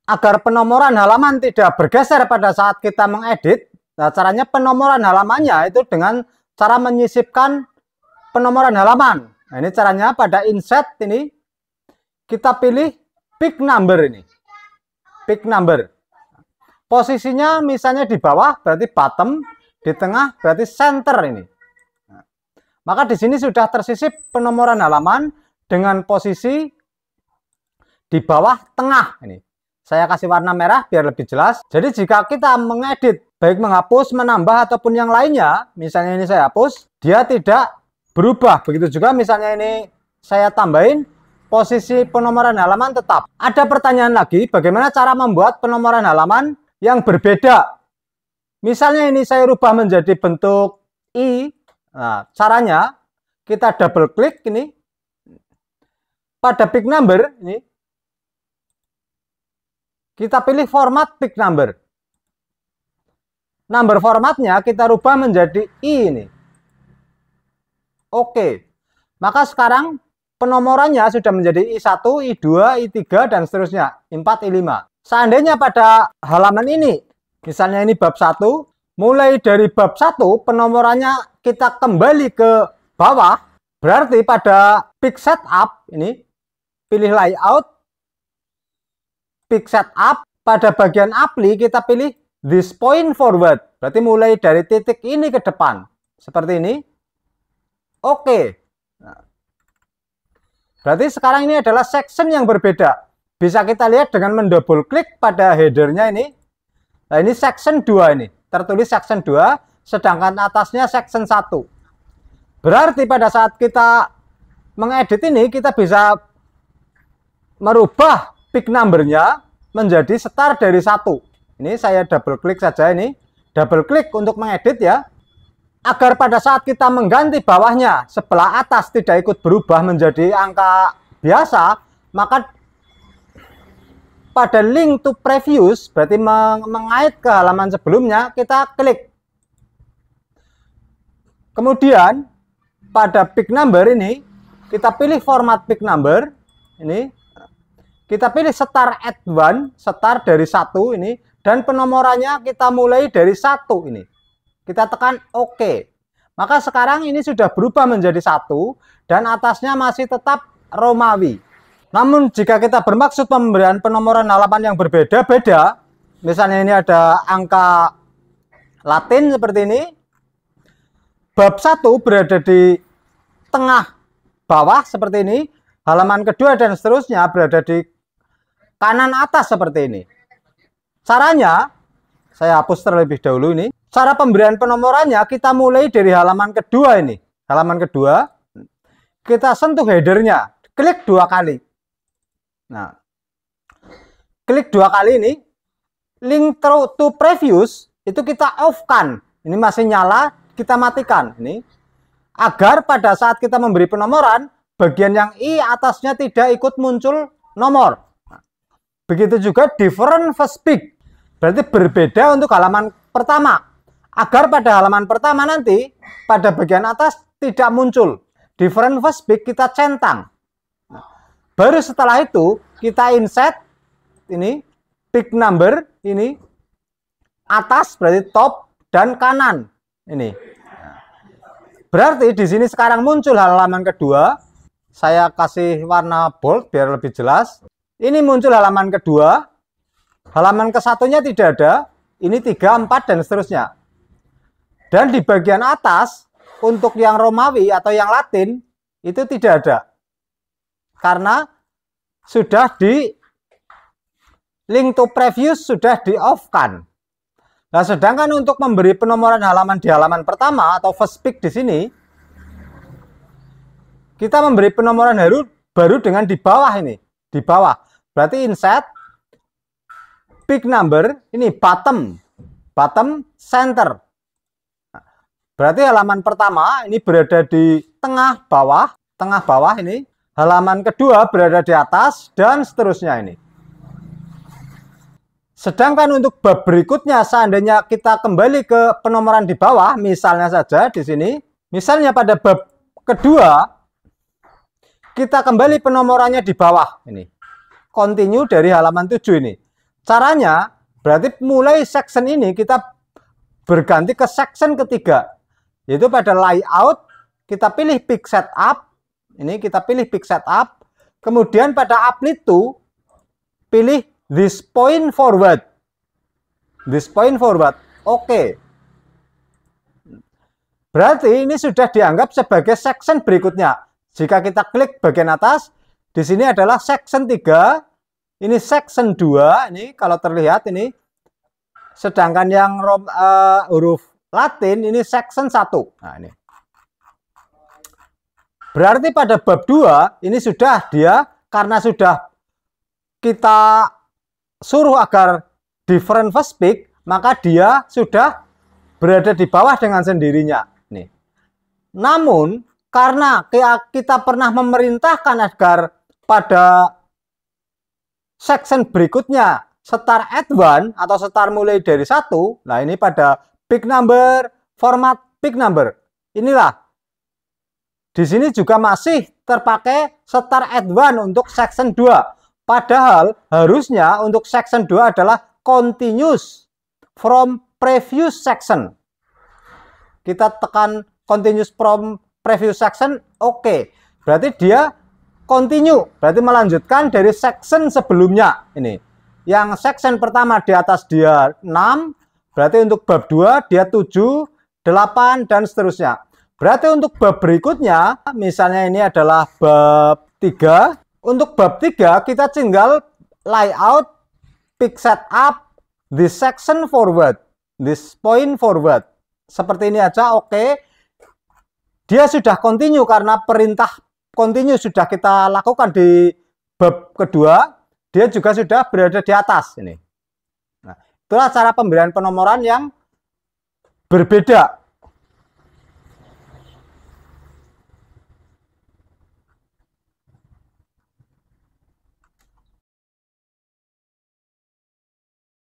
agar penomoran halaman tidak bergeser pada saat kita mengedit, nah caranya penomoran halamannya itu dengan cara menyisipkan penomoran halaman. Nah, ini caranya pada insert ini kita pilih pick number ini. Pick number. Posisinya misalnya di bawah berarti bottom, di tengah berarti center ini. Nah, maka di sini sudah tersisip penomoran halaman dengan posisi di bawah tengah ini. Saya kasih warna merah biar lebih jelas. Jadi jika kita mengedit, baik menghapus, menambah, ataupun yang lainnya, misalnya ini saya hapus, dia tidak berubah. Begitu juga misalnya ini saya tambahin, posisi penomoran halaman tetap. Ada pertanyaan lagi, bagaimana cara membuat penomoran halaman yang berbeda? Misalnya ini saya rubah menjadi bentuk I. Nah, caranya kita double klik ini. Pada pick number, ini kita pilih format pick number. Number formatnya kita rubah menjadi I ini. Oke. Maka sekarang penomorannya sudah menjadi I1, I2, I3, dan seterusnya. I4, I5. Seandainya pada halaman ini, misalnya ini bab 1, mulai dari bab 1 penomorannya kita kembali ke bawah, berarti pada pick setup ini, pilih layout, pick setup, pada bagian apply kita pilih this point forward. Berarti mulai dari titik ini ke depan. Seperti ini. Oke. Nah, berarti sekarang ini adalah section yang berbeda. Bisa kita lihat dengan mendouble klik pada headernya ini. Nah, ini section 2 ini. Tertulis section 2, sedangkan atasnya section 1. Berarti pada saat kita mengedit ini, kita bisa merubah pick numbernya menjadi start dari 1. Ini saya double klik saja ini. Double klik untuk mengedit ya. Agar pada saat kita mengganti bawahnya, sebelah atas tidak ikut berubah menjadi angka biasa, maka pada link to previous, berarti mengait ke halaman sebelumnya, kita klik. Kemudian, pada pick number ini, kita pilih format pick number. Ini. Kita pilih start at 1, start dari 1 ini, dan penomorannya kita mulai dari 1 ini. Kita tekan OK. Maka sekarang ini sudah berubah menjadi 1, dan atasnya masih tetap Romawi. Namun jika kita bermaksud pemberian penomoran halaman yang berbeda-beda, misalnya ini ada angka Latin seperti ini, bab 1 berada di tengah bawah seperti ini, halaman kedua dan seterusnya berada di kanan atas seperti ini. Caranya, saya hapus terlebih dahulu ini. Cara pemberian penomorannya kita mulai dari halaman kedua ini. Halaman kedua, kita sentuh headernya, klik 2 kali. Nah, klik 2 kali ini, link to previous itu kita off-kan. Ini masih nyala, kita matikan. Ini agar pada saat kita memberi penomoran, bagian yang I atasnya tidak ikut muncul nomor. Begitu juga different first pick, berarti berbeda untuk halaman pertama. Agar pada halaman pertama nanti, pada bagian atas tidak muncul. Different first pick kita centang. Baru setelah itu, kita insert, ini, pick number, ini, atas berarti top, dan kanan. Ini. Berarti di sini sekarang muncul halaman kedua. Saya kasih warna bold biar lebih jelas. Ini muncul halaman kedua, halaman ke-1-nya tidak ada, ini 3, 4, dan seterusnya. Dan di bagian atas, untuk yang Romawi atau yang Latin, itu tidak ada. Karena sudah di link to previous sudah di-off-kan. Nah, sedangkan untuk memberi penomoran halaman di halaman pertama atau first pick di sini, kita memberi penomoran baru dengan di bawah ini. Di bawah. Berarti insert, pick number, ini bottom, center. Berarti halaman pertama ini berada di tengah bawah ini. Halaman kedua berada di atas, dan seterusnya ini. Sedangkan untuk bab berikutnya, seandainya kita kembali ke penomoran di bawah, misalnya saja di sini, misalnya pada bab kedua, kita kembali penomorannya di bawah ini. Continue dari halaman 7 ini. Caranya berarti mulai section ini kita berganti ke section ketiga, yaitu pada layout kita pilih pick setup. Ini kita pilih pick setup. Kemudian pada apply to pilih this point forward. This point forward. Oke. Berarti ini sudah dianggap sebagai section berikutnya. Jika kita klik bagian atas, di sini adalah section 3, ini section 2, ini kalau terlihat ini. Sedangkan yang huruf Latin ini section 1. Nah, ini. Berarti pada bab 2 ini sudah dia, karena sudah kita suruh agar different first pick, maka dia sudah berada di bawah dengan sendirinya. Nih. Namun karena kita pernah memerintahkan agar pada section berikutnya start at 1 atau start mulai dari 1. Nah, ini pada pick number, format pick number. Inilah. Di sini juga masih terpakai start at 1 untuk section 2. Padahal harusnya untuk section 2 adalah continuous from previous section. Kita tekan continuous from previous section, oke. Berarti dia continue, berarti melanjutkan dari section sebelumnya. Ini. Yang section pertama di atas dia 6, berarti untuk bab 2 dia 7, 8, dan seterusnya. Berarti untuk bab berikutnya, misalnya ini adalah bab 3. Untuk bab 3 kita tinggal layout, pick setup, this section forward, this point forward. Seperti ini aja, oke. Dia sudah continue karena perintah continue sudah kita lakukan di bab kedua. Dia juga sudah berada di atas ini. Nah, itulah cara pemberian penomoran yang berbeda